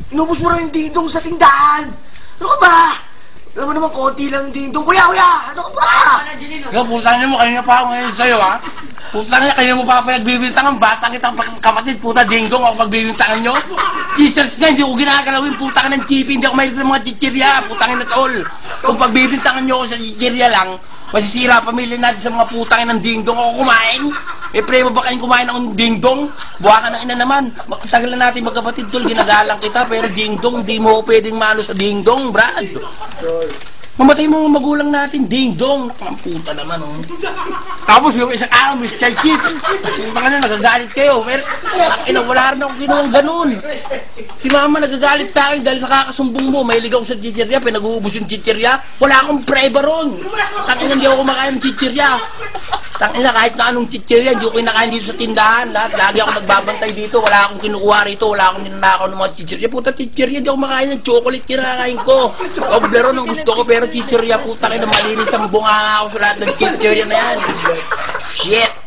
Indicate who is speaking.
Speaker 1: Inubos mo rin yung dingdong sa tindahan. Ano ka ba? Alam mo naman, konti lang yung dingdong. Kuya! Ano ka ba?
Speaker 2: Ikaw, putang niyo mo, kanina pa ako ngayon sa'yo, ha? Putang niya, kanina mo pa pinagbibintangan, batang kitang kapatid, puta, dingdong ako pagbibintangan nyo. Teachers nga, hindi ko ginagalawin, putang ng chippy, hindi ako mahilig ng mga chichirya, putang na tol. Kung pagbibintangan nyo ako sa chichirya lang, masisira pamilya natin sa mga putang ng dingdong ako kumain. Eh, prema ba kayong kumain ng dingdong? Buha ka ng ina naman. Tagal na natin magkapatid, tol, ginagalang kita, pero dingdong, di mo pwedeng mano sa dingdong, Brad. Mamatay mo mga magulang natin, ding-dong. Ang puta naman, oh. Tapos yung isang araw, Mr. Chip. Yung mga na, nagagalit kayo. Pero, wala rin akong ginawang ganun. Si mama nagagalit sa akin dahil nakakasumbong mo. Mahilig ako sa chichirya, pinag-uubos yung chichirya. Wala akong preba ron. Tangina, hindi ako kumakain ng chichirya. Tangina, kahit na anong chichirya, hindi ko kinakain dito sa tindahan. Lagi ako nagbabantay dito. Wala akong kinukuha rito. Wala akong ninanakaw ng mga chichirya. Puta, chichirya, hindi ako makain ng chocolate, kinakain ko. Obleron ang gusto ko, pero chichirya, puta kayo na malinis ang bunga ako sa lahat ng chichirya na yan. Shit!